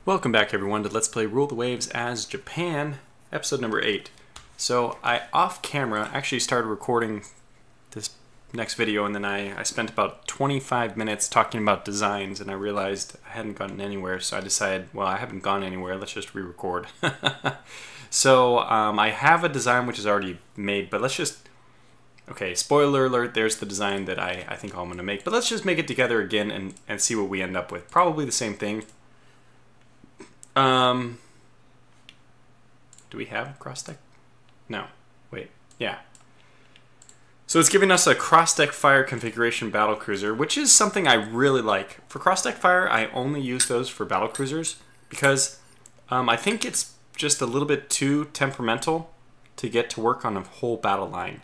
Welcome back everyone to Let's Play Rule the Waves as Japan, episode number 8. So I off camera actually started recording this next video, and then I spent about 25 minutes talking about designs, and I realized I hadn't gotten anywhere, so I decided, well, I haven't gone anywhere, let's just re-record. So I have a design which is already made, but let's just, okay, spoiler alert, there's the design that I think I'm going to make, but let's just make it together again and see what we end up with. Probably the same thing. Do we have cross-deck? No. Wait. Yeah. So it's giving us a cross-deck fire configuration battlecruiser, which is something I really like. For cross-deck fire, I only use those for battlecruisers because I think it's just a little bit too temperamental to get to work on a whole battle line.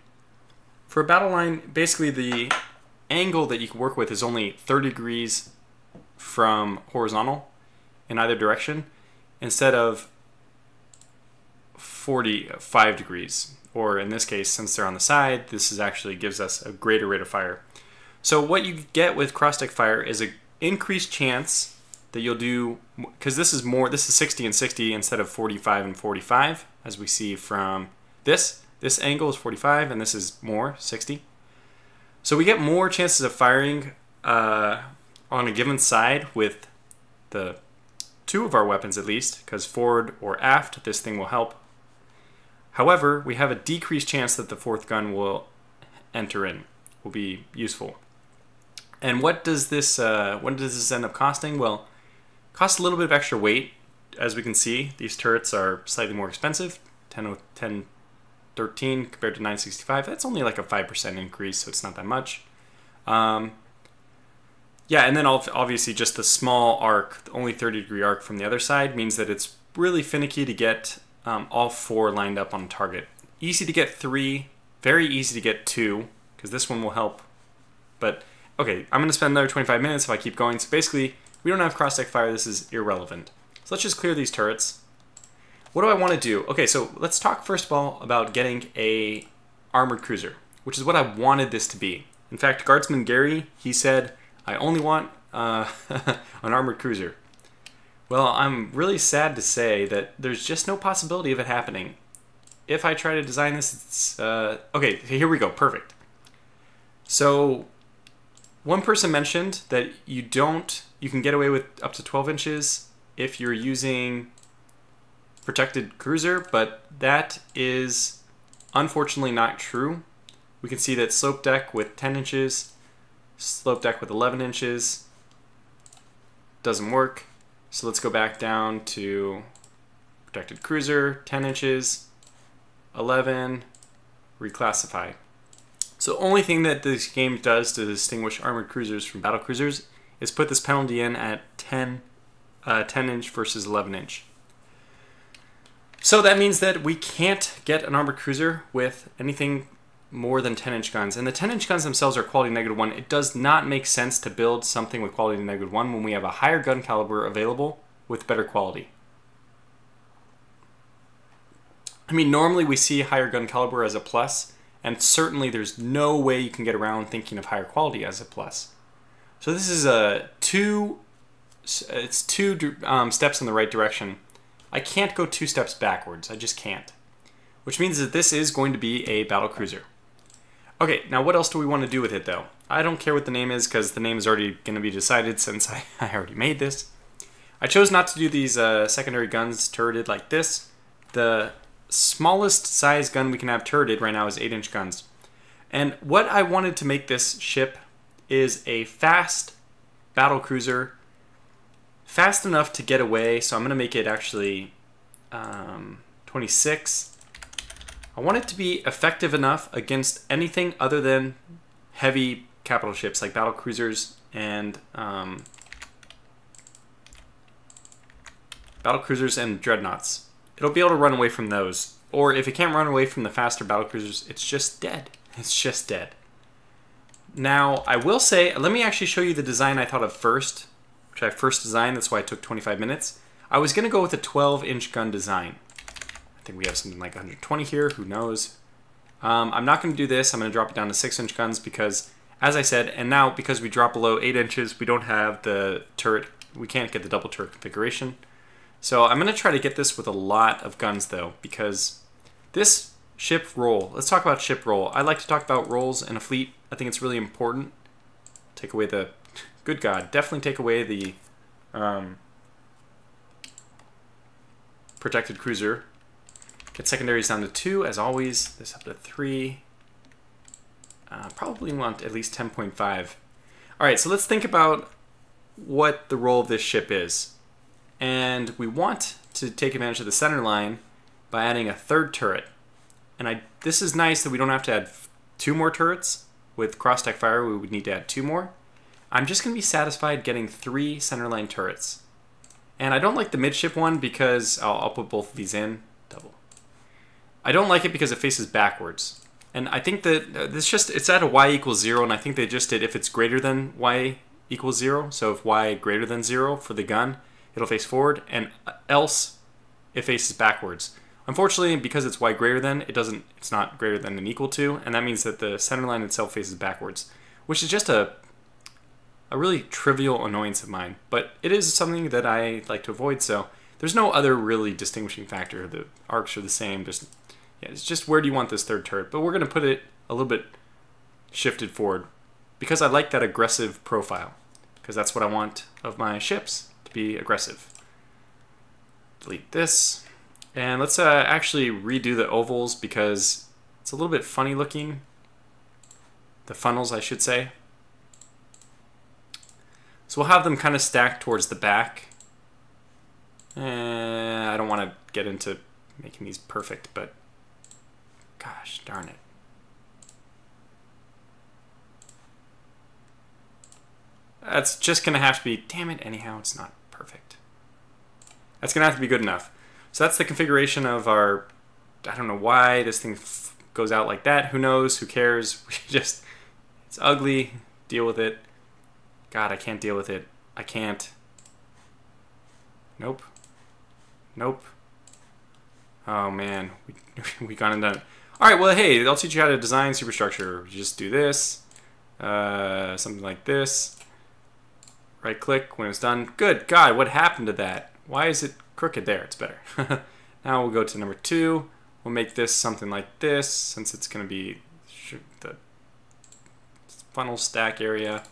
For a battle line, basically the angle that you can work with is only 30 degrees from horizontal in either direction, instead of 45 degrees, or in this case, since they're on the side, this is actually gives us a greater rate of fire. So what you get with cross-deck fire is an increased chance that you'll do, because this is 60 and 60 instead of 45 and 45, as we see from this. This angle is 45 and this is more, 60. So we get more chances of firing on a given side with the two of our weapons at least, because forward or aft, this thing will help. However, we have a decreased chance that the fourth gun will enter in, will be useful. And what does this end up costing? Well, it costs a little bit of extra weight. As we can see, these turrets are slightly more expensive, 1013 compared to 965. That's only like a 5% increase, so it's not that much. Yeah, and then obviously just the small arc, the only 30-degree arc from the other side, means that it's really finicky to get all four lined up on a target. Easy to get 3, very easy to get 2, because this one will help. But, okay, I'm going to spend another 25 minutes if I keep going. So basically, we don't have cross-deck fire, this is irrelevant. So let's just clear these turrets. What do I want to do? Okay, so let's talk first of all about getting a armored cruiser, which is what I wanted this to be. In fact, Guardsman Gary, he said, I only want an armored cruiser. Well, I'm really sad to say that there's just no possibility of it happening. If I try to design this, it's... okay, here we go. Perfect. So, one person mentioned that you can get away with up to 12 inches if you're using protected cruiser, but that is unfortunately not true. We can see that slope deck with 10 inches... slope deck with 11 inches doesn't work. So let's go back down to protected cruiser, 10 inches, 11, reclassify. So the only thing that this game does to distinguish armored cruisers from battle cruisers is put this penalty in at 10 inch versus 11 inch. So that means that we can't get an armored cruiser with anything more than 10-inch guns. And the 10-inch guns themselves are quality -1. It does not make sense to build something with quality -1 when we have a higher gun caliber available with better quality. I mean, normally we see higher gun caliber as a plus, and certainly there's no way you can get around thinking of higher quality as a plus. So this is two steps in the right direction. I can't go 2 steps backwards. I just can't. Which means that this is going to be a battle cruiser. Okay, now what else do we want to do with it though? I don't care what the name is because the name is already going to be decided since I already made this. I chose not to do these secondary guns turreted like this. The smallest size gun we can have turreted right now is 8-inch guns. And what I wanted to make this ship is a fast battle cruiser, fast enough to get away, so I'm going to make it actually 26. I want it to be effective enough against anything other than heavy capital ships like battle cruisers and dreadnoughts. It'll be able to run away from those, or if it can't run away from the faster battle cruisers, it's just dead. It's just dead. Now I will say, let me actually show you the design I thought of first, which I first designed. That's why it took 25 minutes. I was going to go with a 12-inch gun design. I think we have something like 120 here, who knows. I'm not going to do this. I'm going to drop it down to 6-inch guns because, as I said, and now because we drop below 8 inches, we don't have the turret, we can't get the double turret configuration. So I'm going to try to get this with a lot of guns though, because this ship roll, let's talk about ship roll. I like to talk about rolls in a fleet. I think it's really important. Take away the, good God, definitely take away the protected cruiser. Get secondaries down to 2 as always, this up to 3. Probably want at least 10.5. Alright, so let's think about what the role of this ship is. And we want to take advantage of the center line by adding a 3rd turret. And this is nice that we don't have to add 2 more turrets. With cross-stack fire, we would need to add 2 more. I'm just going to be satisfied getting 3 centerline turrets. And I don't like the midship one because, I'll put both of these in. Double. I don't like it because it faces backwards. And I think that it's at a y equals 0, and I think they just did if it's greater than y equals 0. So if y greater than 0 for the gun, it'll face forward, and else it faces backwards. Unfortunately, because it's y greater than, it's not greater than and equal to, and that means that the center line itself faces backwards, which is just a really trivial annoyance of mine. But it is something that I like to avoid, so there's no other really distinguishing factor. The arcs are the same, it's just where do you want this 3rd turret, but we're going to put it a little bit shifted forward because I like that aggressive profile, because that's what I want of my ships, to be aggressive. Delete this, and let's actually redo the ovals because it's a little bit funny looking. The funnels, I should say. So we'll have them kind of stacked towards the back. I don't want to get into making these perfect, but gosh darn it. That's just going to have to be, damn it, anyhow, it's not perfect. That's going to have to be good enough. So that's the configuration of our, I don't know why this thing goes out like that. Who knows? Who cares? It's ugly. Deal with it. God, I can't deal with it. I can't. Nope. Nope. Oh man, we got it done. Alright, well hey, I'll teach you how to design superstructure. You just do this. Something like this. Right click when it's done. Good God, what happened to that? Why is it crooked there? It's better. Now we'll go to number 2. We'll make this something like this, since it's going to be the funnel stack area.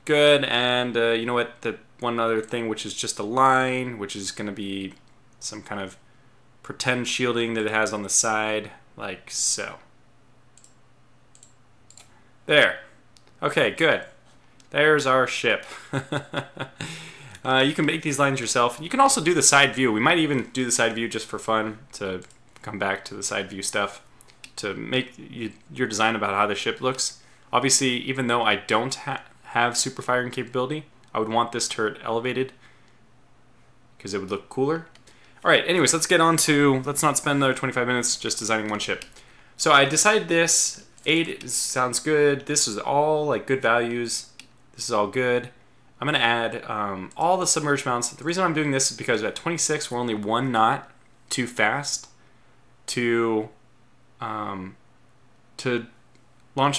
Good, and you know what? The one other thing, which is just a line, which is going to be some kind of pretend shielding that it has on the side, like so. There. Okay, good. There's our ship. You can make these lines yourself. You can also do the side view. We might even do the side view just for fun, to come back to the side view stuff, to make your design about how the ship looks. Obviously, even though I don't have super firing capability, I would want this turret elevated because it would look cooler. Alright, anyways, let's get on to, let's not spend another 25 minutes just designing one ship. So I decided this, 8 sounds good, this is all like good values, this is all good. I'm going to add all the submerged mounts. The reason I'm doing this is because at 26 we're only 1 knot too fast to launch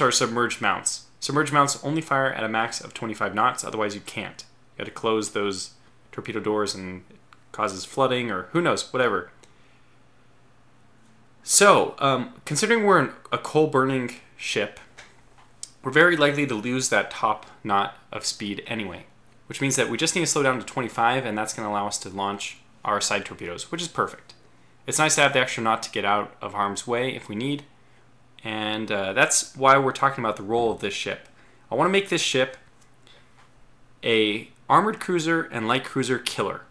our submerged mounts. Submerged mounts only fire at a max of 25 knots, otherwise you can't. You got to close those torpedo doors and it causes flooding or who knows, whatever. So, considering we're a coal-burning ship, we're very likely to lose that top knot of speed anyway, which means that we just need to slow down to 25, and that's going to allow us to launch our side torpedoes, which is perfect. It's nice to have the extra knot to get out of harm's way if we need, and that's why we're talking about the role of this ship. I want to make this ship a armored cruiser and light cruiser killer.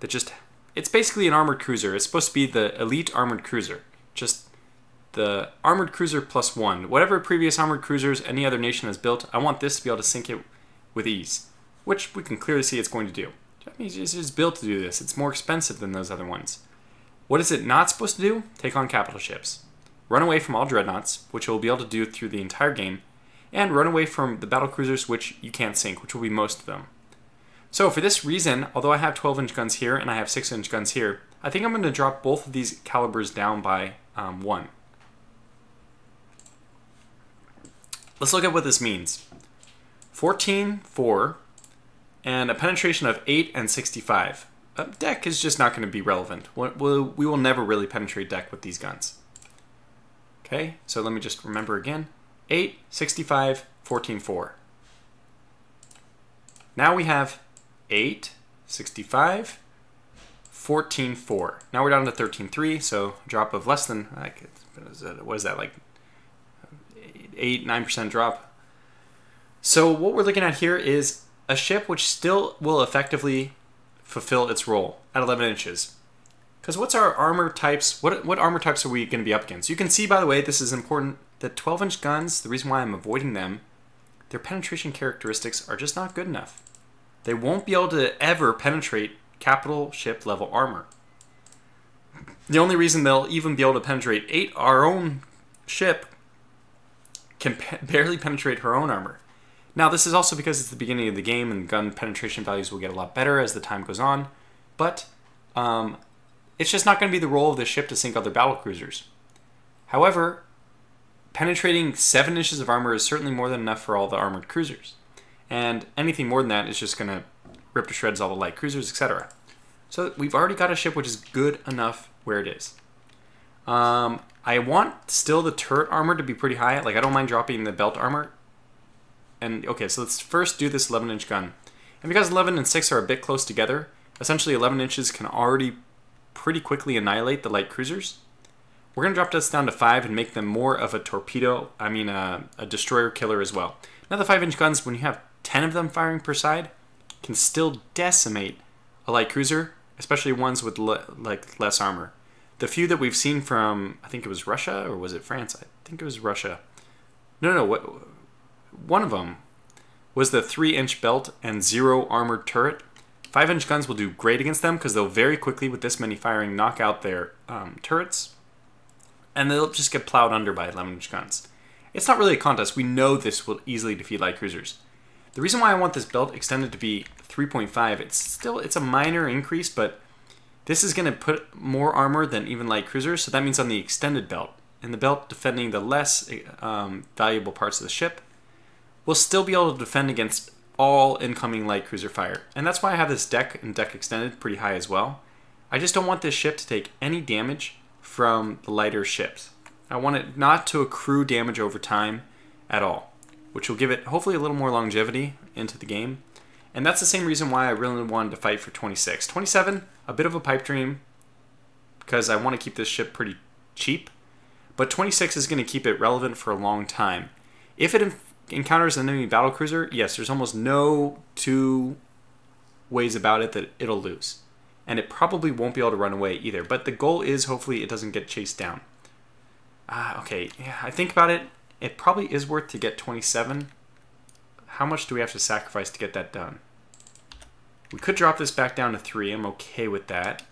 It's basically an armored cruiser. It's supposed to be the elite armored cruiser. Just the armored cruiser plus 1. Whatever previous armored cruisers any other nation has built, I want this to be able to sink it with ease, which we can clearly see it's going to do. Japanese is built to do this. It's more expensive than those other ones. What is it not supposed to do? Take on capital ships. Run away from all dreadnoughts, which it will be able to do through the entire game, and run away from the battlecruisers, which you can't sink, which will be most of them. So for this reason, although I have 12-inch guns here and I have 6-inch guns here, I think I'm going to drop both of these calibers down by 1. Let's look at what this means. 14, 4, and a penetration of 8 and 65. deck is just not going to be relevant. We will never really penetrate deck with these guns. Okay, so let me just remember again. 8, 65, 14, 4. Now we have 8, 65, 14, 4. Now we're down to 13, 3, so a drop of less than, like, what is that, like 8, 9% drop. So what we're looking at here is a ship which still will effectively fulfill its role at 11 inches. Because what's our armor types? What armor types are we going to be up against? You can see, by the way, this is important, that 12-inch guns, the reason why I'm avoiding them, their penetration characteristics are just not good enough. They won't be able to ever penetrate capital ship level armor. The only reason they'll even be able to penetrate our own ship can barely penetrate her own armor. Now, this is also because it's the beginning of the game and gun penetration values will get a lot better as the time goes on, but it's just not going to be the role of the ship to sink other battlecruisers. However, penetrating 7 inches of armor is certainly more than enough for all the armored cruisers, and anything more than that is just going to rip to shreds all the light cruisers, etc. So we've already got a ship which is good enough where it is. I want still the turret armor to be pretty high. Like, I don't mind dropping the belt armor. And okay, so let's first do this 11-inch gun. And because 11 and 6 are a bit close together, essentially 11 inches can already pretty quickly annihilate the light cruisers. We're going to drop this down to 5 and make them more of a torpedo, a destroyer killer as well. Now the 5-inch guns, when you have 10 of them firing per side, can still decimate a light cruiser, especially ones with less armor. The few that we've seen from, I think it was Russia, or was it France? I think it was Russia. No, one of them was the 3-inch belt and 0 armored turret. 5-inch guns will do great against them because they'll very quickly, with this many firing, knock out their turrets, and they'll just get plowed under by 11-inch guns. It's not really a contest. We know this will easily defeat light cruisers. The reason why I want this belt extended to be 3.5, it's a minor increase, but this is going to put more armor than even light cruisers, so that means on the extended belt, and the belt defending the less valuable parts of the ship, we'll still be able to defend against all incoming light cruiser fire. And that's why I have this deck and deck extended pretty high as well. I just don't want this ship to take any damage from the lighter ships. I want it not to accrue damage over time at all, which will give it hopefully a little more longevity into the game. And that's the same reason why I really wanted to fight for 26. 27, a bit of a pipe dream, because I want to keep this ship pretty cheap. But 26 is going to keep it relevant for a long time. If it encounters an enemy battlecruiser, yes, there's almost no two ways about it that it'll lose. And it probably won't be able to run away either. But the goal is hopefully it doesn't get chased down. Okay, yeah, I think about it. It probably is worth to get 27. How much do we have to sacrifice to get that done? We could drop this back down to 3. I'm okay with that.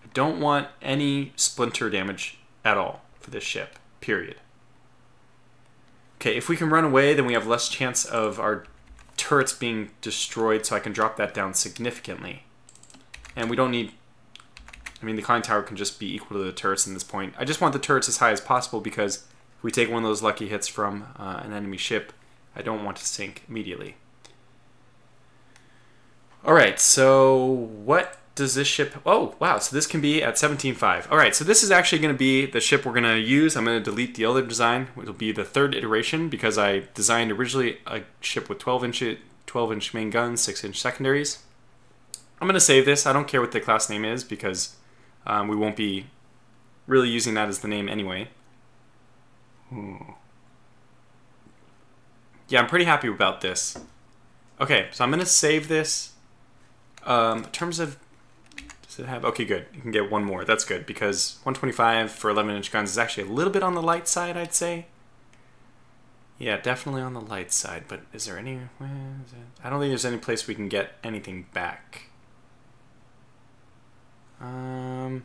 I don't want any splinter damage at all for this ship, period. Okay, if we can run away, then we have less chance of our turrets being destroyed, so I can drop that down significantly. And we don't need... the conning tower can just be equal to the turrets in this point. I just want the turrets as high as possible because if we take one of those lucky hits from an enemy ship, I don't want to sink immediately. Alright, so what does this ship... Oh, wow, so this can be at 17.5. Alright, so this is actually going to be the ship we're going to use. I'm going to delete the other design. It'll be the 3rd iteration because I designed originally a ship with 12-inch main guns, 6-inch secondaries. I'm going to save this. I don't care what the class name is because we won't be really using that as the name anyway. Yeah, I'm pretty happy about this. Okay, so I'm going to save this. In terms of... Does it have... Okay, good. You can get one more. That's good because 125 for 11-inch guns is actually a little bit on the light side, I'd say. Yeah, definitely on the light side, but is there any... I don't think there's any place we can get anything back. No,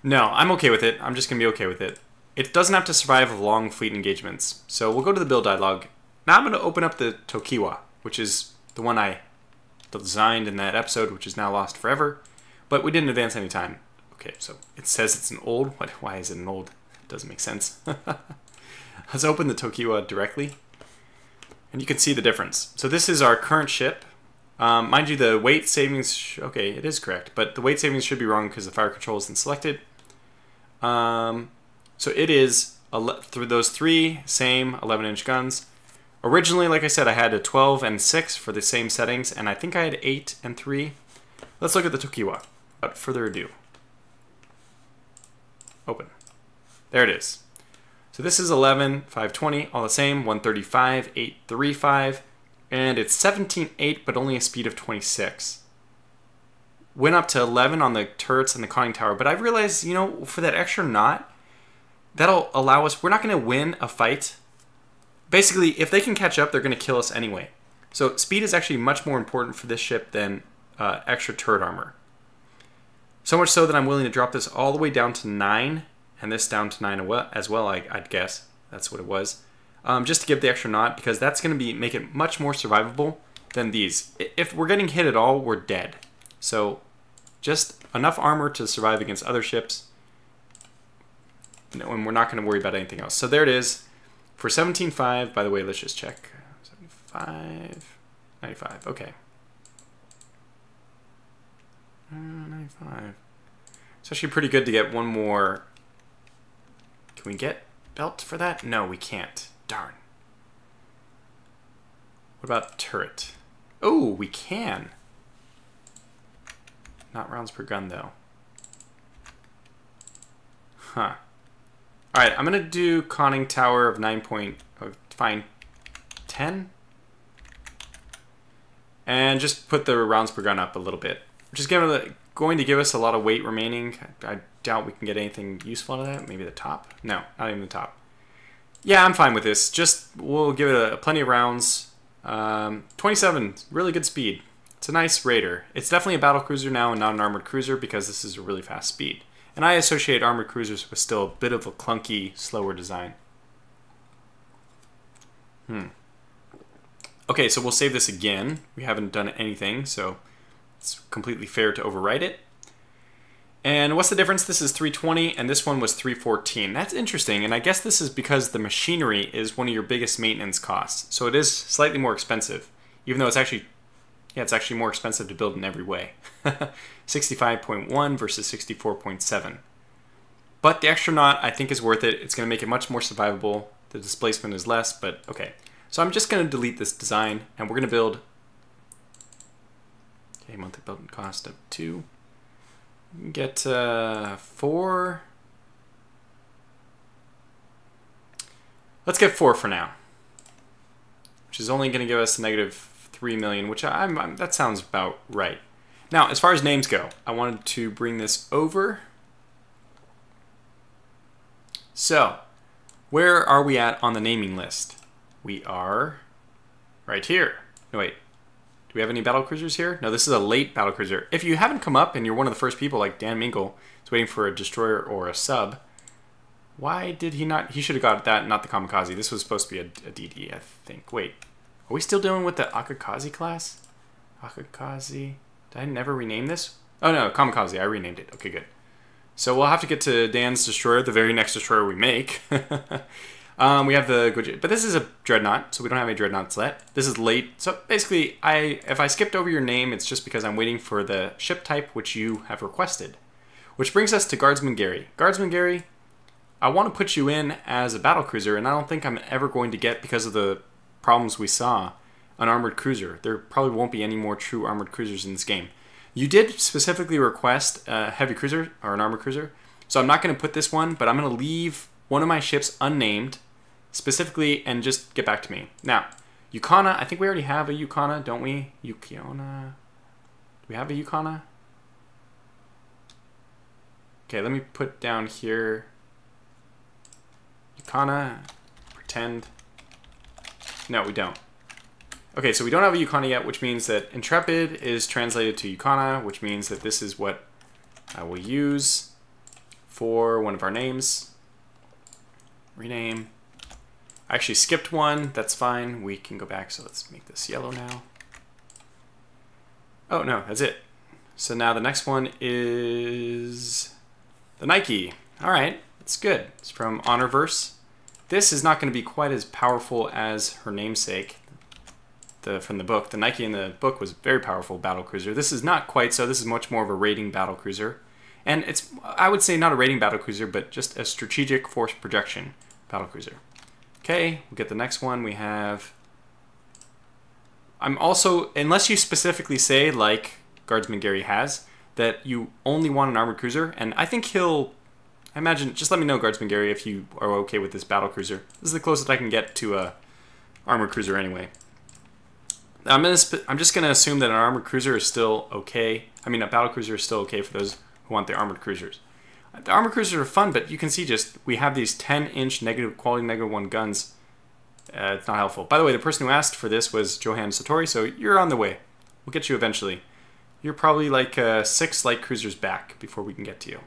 I'm okay with it. I'm just going to be okay with it. It doesn't have to survive long fleet engagements. So we'll go to the build dialog. Now I'm going to open up the Tokiwa, which is the one I designed in that episode, which is now lost forever. But we didn't advance any time. Okay, so it says it's an old. Why is it an old? It doesn't make sense. Let's open the Tokiwa directly. And you can see the difference. So this is our current ship. Mind you, the weight savings, okay, it is correct, but the weight savings should be wrong because the fire control isn't selected. So it is, through those three same 11-inch guns. Originally, like I said, I had a 12 and 6 for the same settings, and I think I had 8 and 3. Let's look at the Tokiwa. Without further ado. Open. There it is. So this is 11, 520, all the same, 135, 835, and it's 17.8, but only a speed of 26. Went up to 11 on the turrets and the conning tower, but I realized, you know, for that extra knot, that'll allow us, we're not going to win a fight. Basically, if they can catch up, they're going to kill us anyway. So speed is actually much more important for this ship than extra turret armor. So much so that I'm willing to drop this all the way down to 9, and this down to 9 as well, I'd guess. That's what it was. Just to give the extra knot, because that's going to make it much more survivable than these. If we're getting hit at all, we're dead. So just enough armor to survive against other ships, and we're not going to worry about anything else. So there it is. For 17.5, by the way, let's just check. 75, 95, okay. 95. It's actually pretty good to get one more. Can we get belt for that? No, we can't. Darn. What about turret? Oh, we can. Not rounds per gun, though. Huh. Alright, I'm going to do conning tower of 9 point, fine, 10? And just put the rounds per gun up a little bit. Which is going to give us a lot of weight remaining. I doubt we can get anything useful out of that. Maybe the top? No, not even the top. Yeah, I'm fine with this. Just, we'll give it plenty of rounds. 27, really good speed. It's a nice raider. It's definitely a battlecruiser now and not an armored cruiser because this is a really fast speed. And I associate armored cruisers with still a bit of a clunky, slower design. Okay, so we'll save this again. We haven't done anything, so it's completely fair to overwrite it. And what's the difference? This is 320 and this one was 314. That's interesting, and I guess this is because the machinery is one of your biggest maintenance costs. So it is slightly more expensive, even though it's actually more expensive to build in every way. 65.1 versus 64.7. But the extra knot I think is worth it. It's going to make it much more survivable. The displacement is less, but okay. So I'm just going to delete this design and we're going to build. Okay, monthly building cost of 2. Get 4. Let's get 4 for now, which is only going to give us a negative 3 million, which that sounds about right. Now, as far as names go, I wanted to bring this over. So, where are we at on the naming list? We are right here. No, wait. Do we have any battlecruisers here? No, this is a late battlecruiser. If you haven't come up and you're one of the first people, like Dan Mingle, is waiting for a destroyer or a sub, why did he not? He should have got that, not the Kamikaze. This was supposed to be a DD, I think. Wait. Are we still dealing with the Akakaze class? Akakaze. Did I never rename this? Oh no, Kamikaze. I renamed it. Okay, good. So we'll have to get to Dan's destroyer, the very next destroyer we make. We have the Gojira, but this is a dreadnought, so we don't have any dreadnoughts yet. This is late. So basically, if I skipped over your name, it's just because I'm waiting for the ship type which you have requested. Which brings us to Guardsman Gary. Guardsman Gary, I want to put you in as a battlecruiser, and I don't think I'm ever going to get, because of the problems we saw, an armored cruiser. There probably won't be any more true armored cruisers in this game. You did specifically request a heavy cruiser or an armored cruiser, so I'm not going to put this one, but I'm going to leave one of my ships unnamed specifically and just get back to me. Now, Yukana, I think we already have a Yukana, don't we? Yukiona. Do we have a Yukana? Okay, let me put down here Yukana, pretend. No, we don't. Okay, so we don't have a Yukana yet, which means that Intrepid is translated to Yukana, which means that this is what I will use for one of our names. Rename. I actually skipped one. That's fine. We can go back, so let's make this yellow now. Oh, no, that's it. So now the next one is the Nike. All right, that's good. It's from Honorverse. This is not going to be quite as powerful as her namesake. from the book. The Nike in the book was a very powerful battlecruiser. This is not quite so. This is much more of a raiding battlecruiser. And it's, I would say, not a raiding battlecruiser, but just a strategic force projection battlecruiser. Okay, we'll get the next one. We have... I'm also, unless you specifically say, like Guardsman Gary has, that you only want an armored cruiser, and I think he'll... I imagine, just let me know, Guardsman Gary, if you are okay with this battlecruiser. This is the closest I can get to a armored cruiser anyway. I'm just going to assume that an armored cruiser is still okay. I mean, a battlecruiser is still okay for those who want the armored cruisers. The armored cruisers are fun, but you can see just we have these 10-inch quality -1 guns. It's not helpful. By the way, the person who asked for this was Johan Satori, so you're on the way. We'll get you eventually. You're probably like 6 light cruisers back before we can get to you.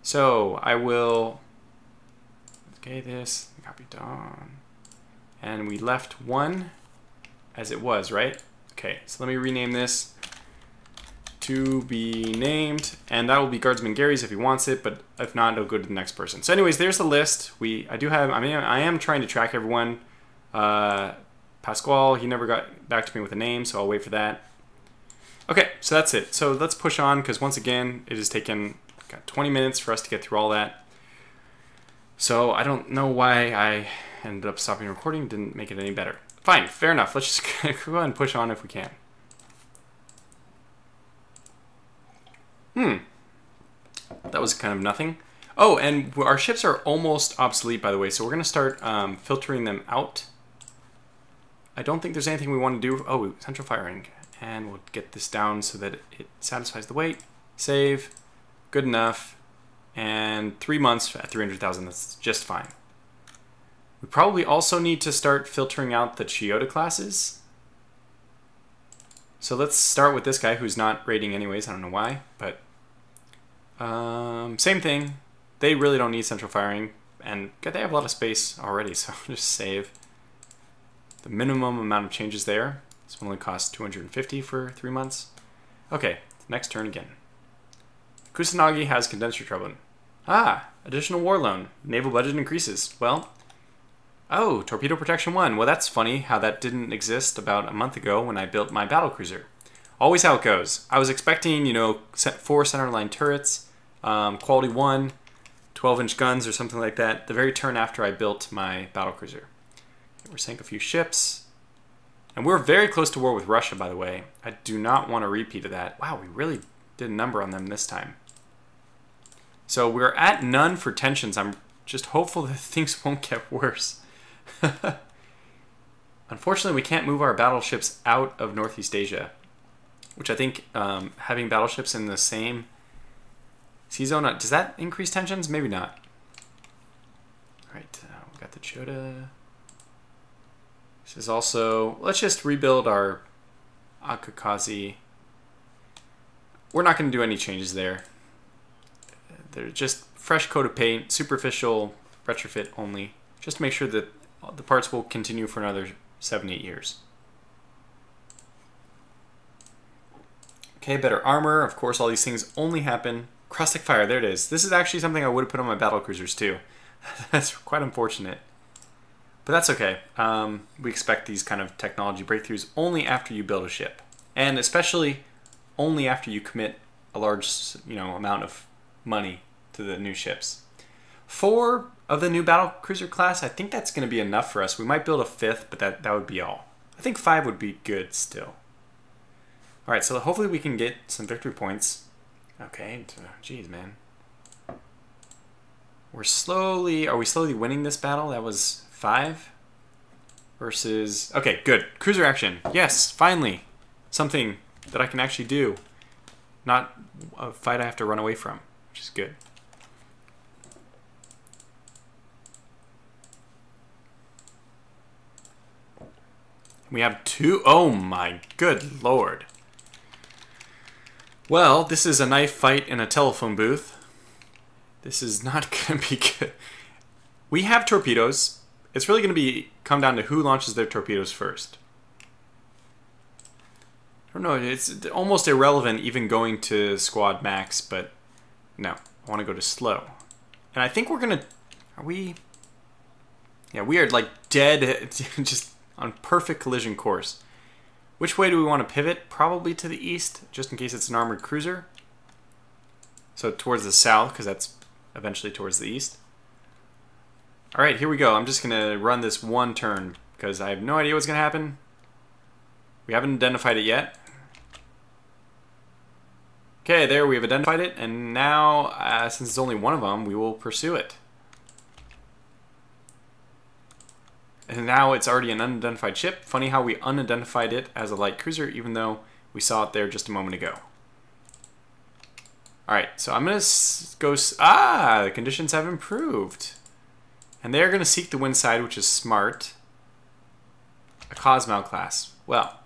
So I will... Okay, this. Copy done. And we left one as it was, right? Okay, so let me rename this to be named, and that will be Guardsman Gary's if he wants it, but if not, it'll go to the next person. So anyways, there's the list. I am trying to track everyone. Pasquale, he never got back to me with a name, so I'll wait for that. Okay, so that's it. So let's push on, because once again, it has taken 20 minutes for us to get through all that. So I don't know why I ended up stopping recording. Didn't make it any better. Fine, fair enough. Let's just go ahead and push on if we can. That was kind of nothing. Oh, and our ships are almost obsolete, by the way, so we're going to start filtering them out. I don't think there's anything we want to do. Oh, central firing. And we'll get this down so that it satisfies the weight. Save. Good enough. And 3 months at 300,000. That's just fine. We probably also need to start filtering out the Chiyoda classes. So let's start with this guy who's not raiding anyways. I don't know why, but same thing. They really don't need central firing, and they have a lot of space already, so just save. The minimum amount of changes there. This one only costs 250 for 3 months. Okay, next turn again. Kusanagi has condenser trouble. Ah, additional war loan. Naval budget increases. Well, oh, torpedo protection 1. Well, that's funny how that didn't exist about a month ago when I built my battlecruiser. Always how it goes. I was expecting, you know, 4 centerline turrets, quality 1, 12-inch guns or something like that, the very turn after I built my battlecruiser. We're sank a few ships. And we're very close to war with Russia, by the way. I do not want a repeat of that. Wow, we really did a number on them this time. So we're at none for tensions. I'm just hopeful that things won't get worse. Unfortunately, we can't move our battleships out of Northeast Asia, which I think having battleships in the same sea zone, does that increase tensions? Maybe not. All right, we got the Chiyoda. This is also, let's just rebuild our Akakazi. We're not going to do any changes there. They're just fresh coat of paint, superficial retrofit only, just to make sure that the parts will continue for another 7-8 years. Okay, better armor. Of course, all these things only happen. Caustic fire, there it is. This is actually something I would have put on my battlecruisers too. That's quite unfortunate. But that's okay. We expect these kind of technology breakthroughs only after you build a ship. And especially only after you commit a large, amount of money to the new ships. 4 of the new battlecruiser class, I think that's going to be enough for us. We might build a 5th, but that would be all. I think 5 would be good still. All right, so hopefully we can get some victory points. Okay, geez, man. Are we slowly winning this battle? That was 5 versus... Okay, good. Cruiser action. Yes, finally. Something that I can actually do. Not a fight I have to run away from, which is good. We have 2. Oh my good lord. Well, this is a knife fight in a telephone booth. This is not going to be good. We have torpedoes. It's really going to come down to who launches their torpedoes first. I don't know. It's almost irrelevant even going to squad max, but no. I want to go to slow. And I think we're going to... Are we... Yeah, we are like dead, just on perfect collision course. Which way do we want to pivot? Probably to the east, just in case it's an armored cruiser. So towards the south, because that's eventually towards the east. All right, here we go. I'm just going to run this one turn because I have no idea what's going to happen. We haven't identified it yet. Okay, there we have identified it, and now, since it's only one of them, we will pursue it. And now it's already an unidentified ship. Funny how we unidentified it as a light cruiser, even though we saw it there just a moment ago. Alright, so I'm going to go... the conditions have improved. And they're going to seek the wind side, which is smart. A Cosmo class. Well,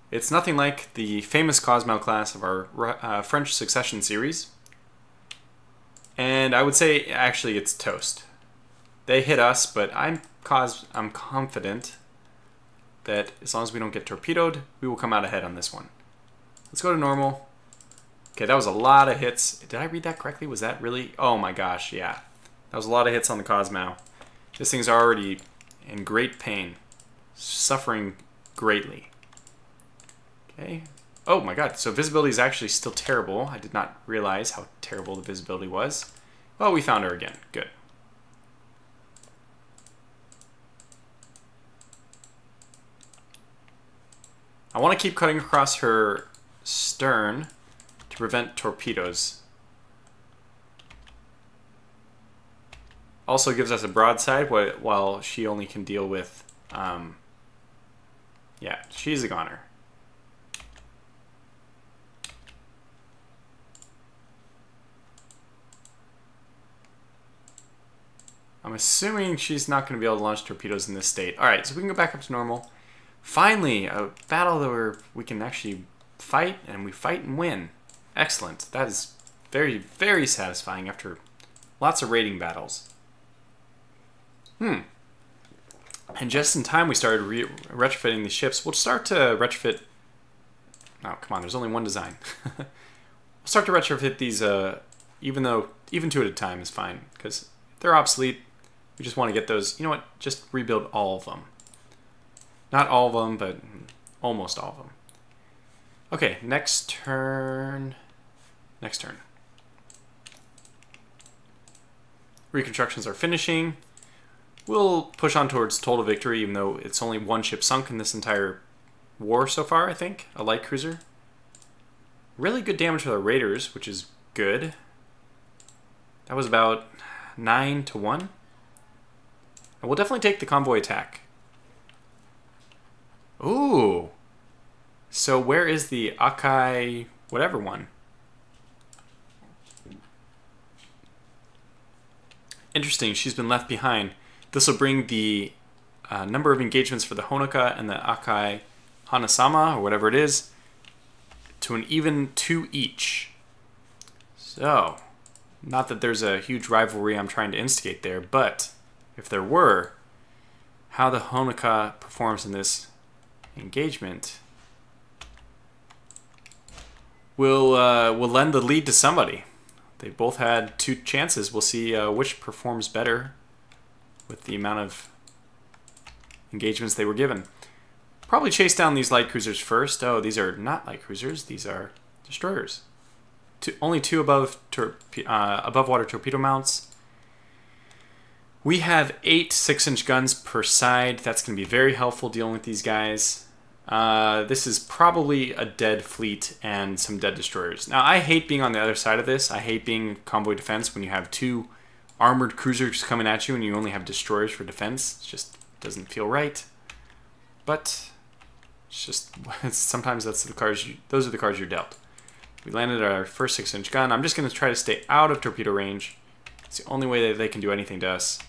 it's nothing like the famous Cosmo class of our French Succession series. And I would say, actually, it's toast. They hit us, but I'm confident that as long as we don't get torpedoed, we will come out ahead on this one. Let's go to normal. Okay, that was a lot of hits. Did I read that correctly? Was that really? Oh my gosh, yeah. That was a lot of hits on the Cosmo. This thing's already in great pain. Suffering greatly. Okay. Oh my god, so visibility is actually still terrible. I did not realize how terrible the visibility was. Well, we found her again. Good. I want to keep cutting across her stern to prevent torpedoes. Also gives us a broadside while she only can deal with, yeah, she's a goner. I'm assuming she's not going to be able to launch torpedoes in this state. Alright, so we can go back up to normal. Finally, a battle where we can actually fight, and we fight and win. Excellent. That is very, very satisfying after lots of raiding battles. And just in time we started retrofitting these ships. We'll start to retrofit... Oh, come on, there's only one design. We'll start to retrofit these, even two at a time is fine, because they're obsolete. We just want to get those... You know what? Just rebuild all of them. Not all of them, but almost all of them. Okay, next turn. Next turn. Reconstructions are finishing. We'll push on towards total victory, even though it's only one ship sunk in this entire war so far, I think. A light cruiser. Really good damage for the raiders, which is good. That was about 9-1. And we'll definitely take the convoy attack. Ooh. So where is the Akai whatever one? Interesting, she's been left behind. This will bring the number of engagements for the Honoka and the Akai Hanasama, or whatever it is, to an even 2 each. So, not that there's a huge rivalry I'm trying to instigate there, but if there were, how the Honoka performs in this engagement will lend the lead to somebody. They both had 2 chances. We'll see which performs better with the amount of engagements they were given. Probably chase down these light cruisers first. Oh, these are not light cruisers. These are destroyers. Only 2 above water torpedo mounts. We have 8 6-inch guns per side. That's going to be very helpful dealing with these guys. This is probably a dead fleet and some dead destroyers. Now, I hate being on the other side of this. I hate being convoy defense when you have 2 armored cruisers coming at you and you only have destroyers for defense. It just doesn't feel right. But it's just sometimes those are the cards you're dealt. We landed our first 6-inch gun. I'm just going to try to stay out of torpedo range. It's the only way that they can do anything to us.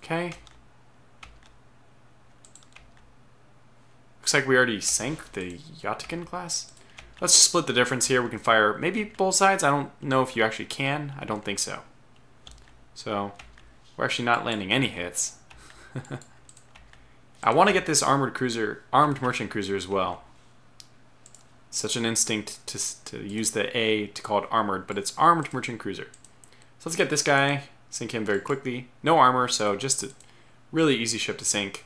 Okay. Looks like we already sank the Yatakin class. Let's split the difference here. We can fire maybe both sides. I don't know if you actually can. I don't think so. So we're actually not landing any hits. I want to get this armored merchant cruiser as well. Such an instinct to use the A to call it armored, but it's armed merchant cruiser. So let's get this guy, sink him very quickly. No armor, so just to Really easy ship to sink.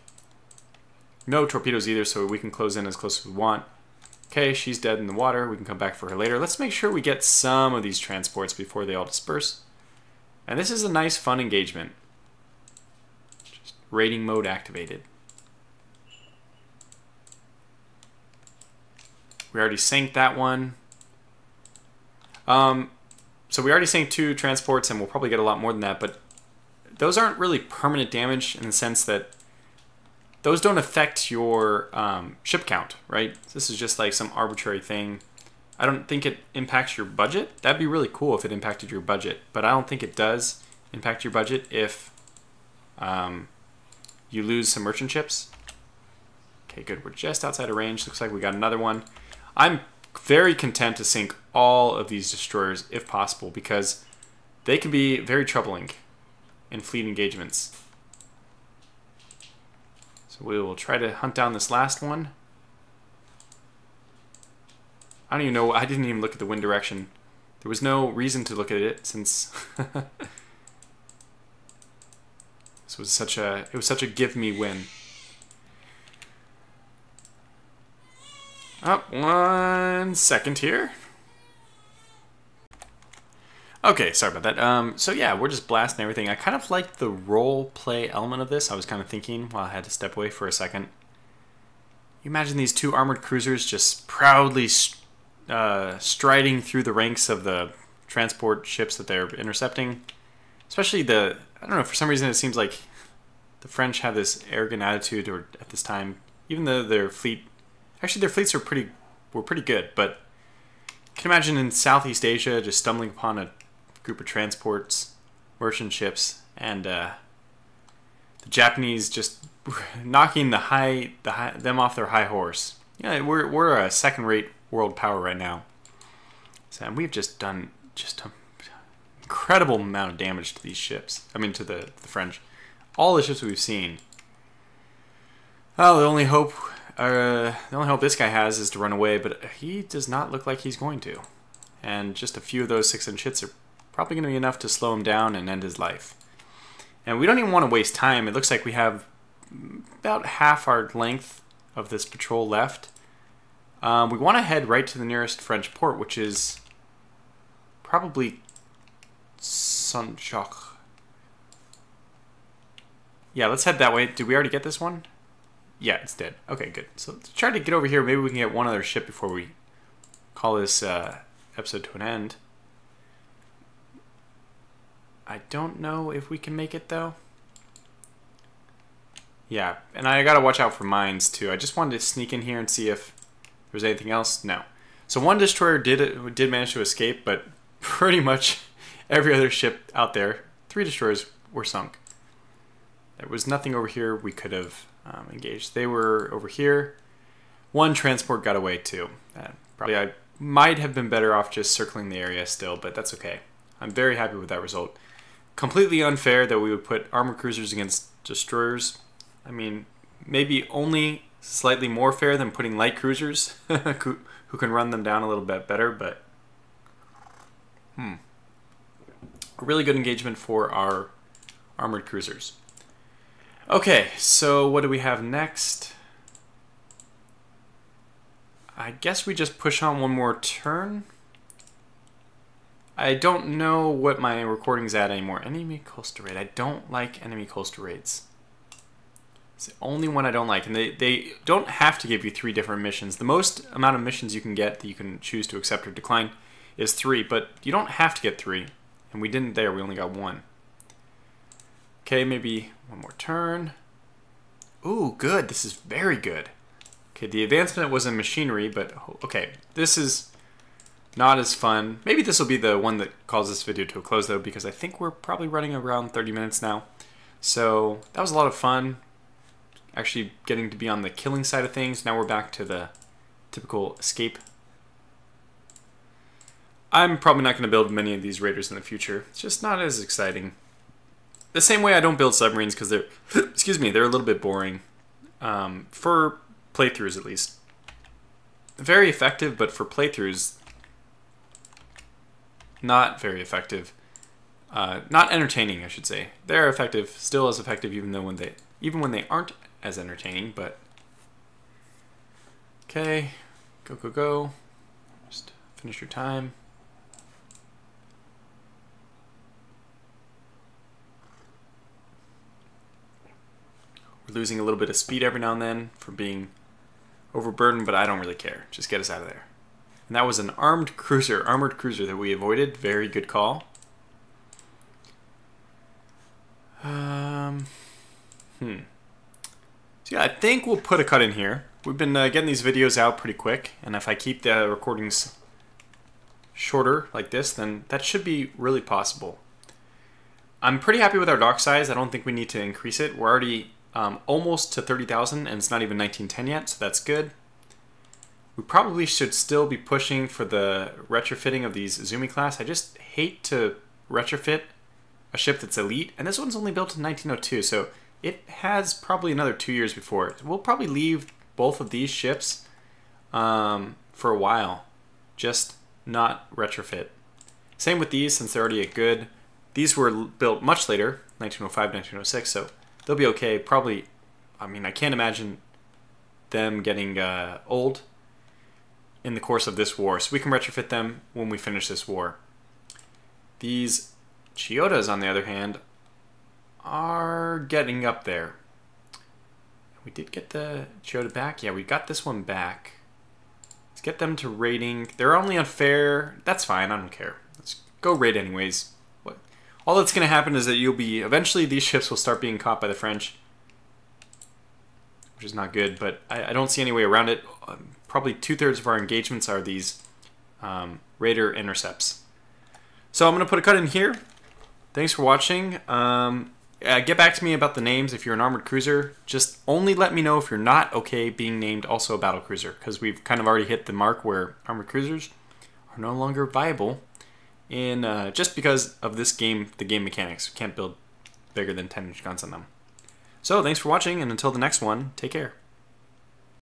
No torpedoes either, so we can close in as close as we want. Okay, she's dead in the water. We can come back for her later. Let's make sure we get some of these transports before they all disperse. And this is a nice, fun engagement. Just raiding mode activated. We already sank that one. So we already sank 2 transports, and we'll probably get a lot more than that, but those aren't really permanent damage in the sense that those don't affect your ship count, right? This is just like some arbitrary thing. I don't think it impacts your budget. That'd be really cool if it impacted your budget, but I don't think it does impact your budget if you lose some merchant ships. Okay, good. We're just outside of range. Looks like we got another one. I'm very content to sink all of these destroyers if possible because they can be very troubling in fleet engagements. So we will try to hunt down this last one. I don't even know. I didn't even look at the wind direction. There was no reason to look at it since this was such a give me win. Oh, 1 second here. Okay, sorry about that. So yeah, we're just blasting everything. I kind of like the role play element of this. I was kind of thinking while I had to step away for a second. You imagine these 2 armored cruisers just proudly striding through the ranks of the transport ships that they're intercepting. Especially I don't know, for some reason it seems like the French have this arrogant attitude at this time, even though their fleet, actually their fleets were pretty good, but you can imagine in Southeast Asia just stumbling upon a group of transports, merchant ships, and the Japanese just knocking them off their high horse. Yeah, we're a second-rate world power right now. So we've just done an incredible amount of damage to these ships. I mean, to the French. All the ships we've seen. Well, the only hope this guy has is to run away, but he does not look like he's going to. And just a few of those 6-inch hits are probably going to be enough to slow him down and end his life. And we don't even want to waste time. It looks like we have about half our length of this patrol left. We want to head right to the nearest French port, which is probably Saint-Jacques. Yeah, let's head that way. Did we already get this one? Yeah, it's dead. Okay, good. So let's try to get over here. Maybe we can get one other ship before we call this episode to an end. I don't know if we can make it, though. Yeah, and I gotta watch out for mines, too. I just wanted to sneak in here and see if there's anything else. No. So one destroyer did manage to escape, but pretty much every other ship out there, 3 destroyers were sunk. There was nothing over here we could have engaged. They were over here. 1 transport got away, too. Probably I might have been better off just circling the area still, but that's okay. I'm very happy with that result. Completely unfair that we would put armored cruisers against destroyers. I mean, maybe only slightly more fair than putting light cruisers who can run them down a little bit better, but a really good engagement for our armored cruisers. Okay, so what do we have next? I guess we just push on one more turn. I don't know what my recording's at anymore. Enemy coastal raid. I don't like enemy coastal raids. It's the only one I don't like. And they don't have to give you 3 different missions. The most amount of missions you can get that you can choose to accept or decline is 3. But you don't have to get 3. And we didn't there. We only got 1. Okay, maybe one more turn. Ooh, good. This is very good. Okay, the advancement was in machinery, but okay. This is not as fun. Maybe this will be the one that calls this video to a close, though, because I think we're probably running around 30 minutes now. So that was a lot of fun, actually getting to be on the killing side of things. Now we're back to the typical escape. I'm probably not going to build many of these raiders in the future. It's just not as exciting. The same way I don't build submarines because they're, excuse me, they're a little bit boring. For playthroughs, at least. Very effective, but for playthroughs, not very effective. Not entertaining, I should say. They're effective, still as effective, even even when they aren't as entertaining, but okay, go, go, go. Just finish your time. We're losing a little bit of speed every now and then from being overburdened, but I don't really care. Just get us out of there. And that was an armored cruiser that we avoided. Very good call. So yeah, I think we'll put a cut in here. We've been getting these videos out pretty quick, and if I keep the recordings shorter like this, then that should be really possible. I'm pretty happy with our dock size. I don't think we need to increase it. We're already almost to 30,000, and it's not even 1910 yet, so that's good. We probably should still be pushing for the retrofitting of these Zumi class. I just hate to retrofit a ship that's elite, and this one's only built in 1902, so it has probably another 2 years before it. We'll probably leave both of these ships for a while, just not retrofit. Same with these, since they're already a good. These were built much later, 1905, 1906, so they'll be okay. Probably, I mean, I can't imagine them getting old in the course of this war, so we can retrofit them when we finish this war. These Chiodas, on the other hand, are getting up there. We did get the Chiyoda back. Yeah, we got this one back. Let's get them to rating. They're only on fair. That's fine. I don't care. Let's go raid anyways. All that's going to happen is that eventually these ships will start being caught by the French, which is not good, but I don't see any way around it. Probably 2/3 of our engagements are these raider intercepts. So I'm going to put a cut in here. Thanks for watching. Get back to me about the names if you're an armored cruiser. Just only let me know if you're not okay being named also a battlecruiser, because we've kind of already hit the mark where armored cruisers are no longer viable in just because of this game, the game mechanics. We can't build bigger than 10-inch guns on them. So thanks for watching, and until the next one, take care.